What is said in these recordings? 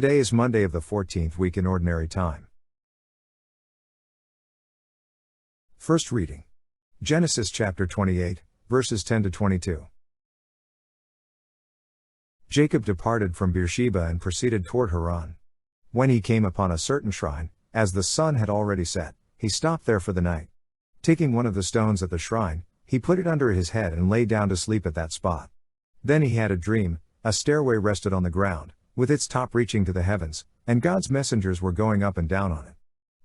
Today is Monday of the 14th week in Ordinary Time. First reading. Genesis chapter 28, verses 10 to 22. Jacob departed from Beer-sheba and proceeded toward Haran. When he came upon a certain shrine, as the sun had already set, he stopped there for the night. Taking one of the stones at the shrine, he put it under his head and lay down to sleep at that spot. Then he had a dream. A stairway rested on the ground, with its top reaching to the heavens, and God's messengers were going up and down on it.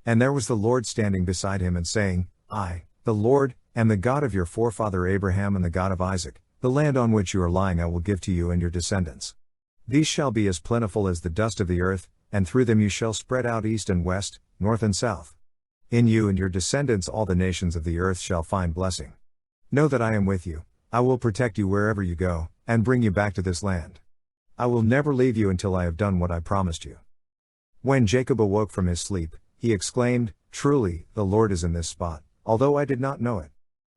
And there was the Lord standing beside him and saying, I, the Lord, am the God of your forefather Abraham and the God of Isaac. The land on which you are lying I will give to you and your descendants. These shall be as plentiful as the dust of the earth, and through them you shall spread out east and west, north and south. In you and your descendants all the nations of the earth shall find blessing. Know that I am with you. I will protect you wherever you go, and bring you back to this land. I will never leave you until I have done what I promised you. When Jacob awoke from his sleep, he exclaimed, Truly, the Lord is in this spot, although I did not know it.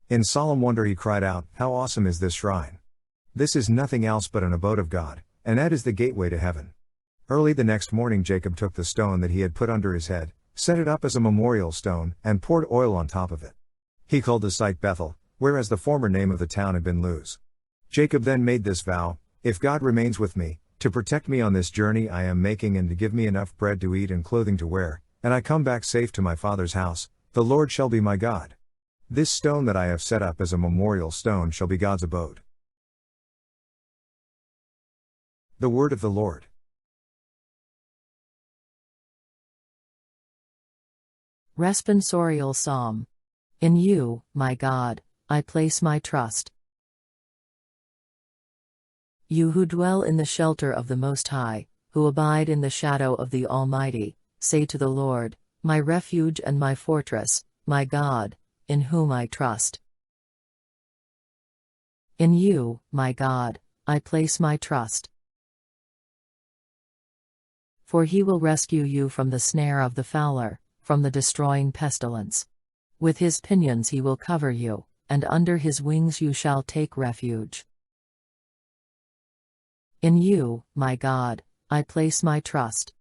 In solemn wonder he cried out, How awesome is this shrine! This is nothing else but an abode of God, and that is the gateway to heaven. Early the next morning Jacob took the stone that he had put under his head, set it up as a memorial stone, and poured oil on top of it. He called the site Bethel, whereas the former name of the town had been Luz. Jacob then made this vow, If God remains with me, to protect me on this journey I am making and to give me enough bread to eat and clothing to wear, and I come back safe to my father's house, the Lord shall be my God. This stone that I have set up as a memorial stone shall be God's abode. The word of the Lord. Responsorial Psalm. In you, my God, I place my trust. You who dwell in the shelter of the Most High, who abide in the shadow of the Almighty, say to the Lord, My refuge and my fortress, my God, in whom I trust. In you, my God, I place my trust. For he will rescue you from the snare of the fowler, from the destroying pestilence. With his pinions he will cover you, and under his wings you shall take refuge. In you, my God, I place my trust.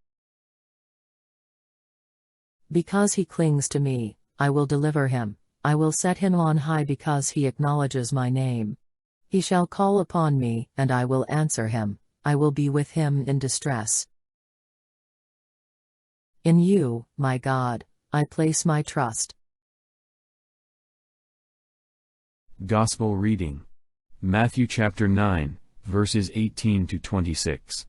Because he clings to me, I will deliver him, I will set him on high because he acknowledges my name. He shall call upon me, and I will answer him, I will be with him in distress. In you, my God, I place my trust. Gospel reading. Matthew chapter 9, verses 18 to 26.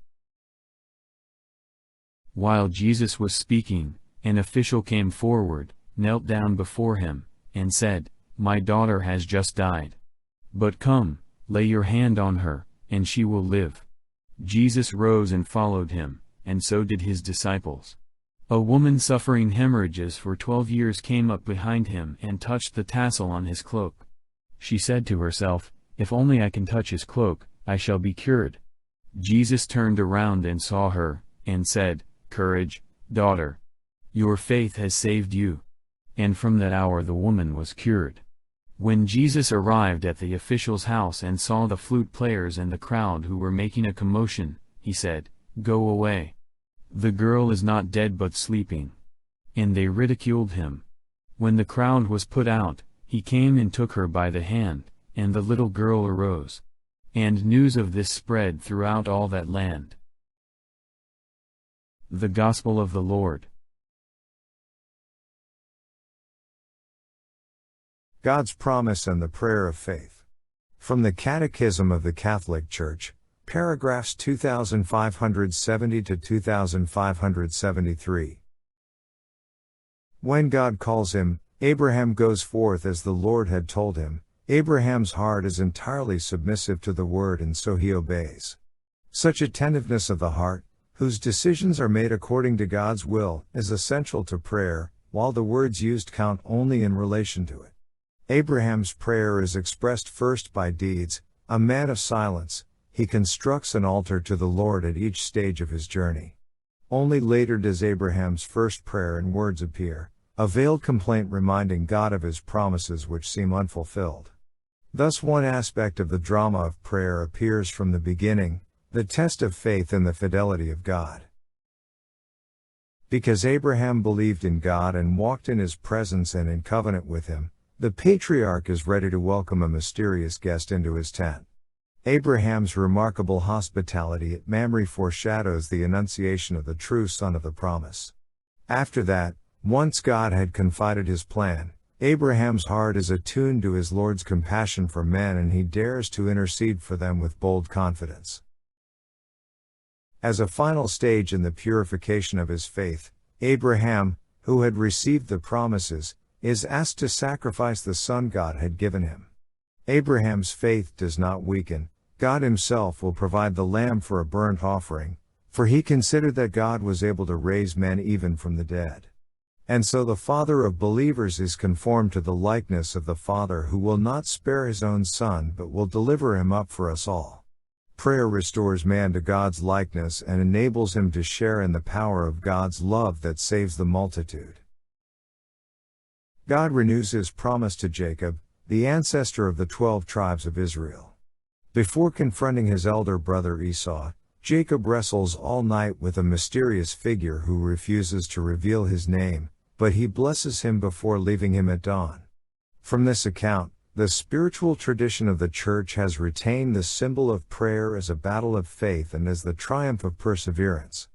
While Jesus was speaking, an official came forward, knelt down before him, and said, My daughter has just died. But come, lay your hand on her, and she will live. Jesus rose and followed him, and so did his disciples. A woman suffering hemorrhages for 12 years came up behind him and touched the tassel on his cloak. She said to herself, If only I can touch his cloak, I shall be cured. Jesus turned around and saw her, and said, Courage, daughter. Your faith has saved you. And from that hour the woman was cured. When Jesus arrived at the official's house and saw the flute players and the crowd who were making a commotion, he said, Go away. The girl is not dead but sleeping. And they ridiculed him. When the crowd was put out, he came and took her by the hand, and the little girl arose. And news of this spread throughout all that land. The Gospel of the Lord. God's promise and the prayer of faith. From the Catechism of the Catholic Church, paragraphs 2570 to 2573. When God calls him, Abraham goes forth as the Lord had told him. Abraham's heart is entirely submissive to the word and so he obeys. Such attentiveness of the heart, whose decisions are made according to God's will, is essential to prayer, while the words used count only in relation to it. Abraham's prayer is expressed first by deeds. A man of silence, he constructs an altar to the Lord at each stage of his journey. Only later does Abraham's first prayer in words appear, a veiled complaint reminding God of his promises which seem unfulfilled. Thus one aspect of the drama of prayer appears from the beginning, the test of faith and the fidelity of God. Because Abraham believed in God and walked in His presence and in covenant with Him, the patriarch is ready to welcome a mysterious guest into his tent. Abraham's remarkable hospitality at Mamre foreshadows the annunciation of the true son of the promise. After that, once God had confided His plan, Abraham's heart is attuned to his Lord's compassion for men and he dares to intercede for them with bold confidence. As a final stage in the purification of his faith, Abraham, who had received the promises, is asked to sacrifice the son God had given him. Abraham's faith does not weaken. God Himself will provide the lamb for a burnt offering, for he considered that God was able to raise men even from the dead. And so the Father of believers is conformed to the likeness of the Father who will not spare His own Son but will deliver Him up for us all. Prayer restores man to God's likeness and enables him to share in the power of God's love that saves the multitude. God renews His promise to Jacob, the ancestor of the 12 tribes of Israel. Before confronting his elder brother Esau, Jacob wrestles all night with a mysterious figure who refuses to reveal his name, but he blesses him before leaving him at dawn. From this account, the spiritual tradition of the Church has retained the symbol of prayer as a battle of faith and as the triumph of perseverance.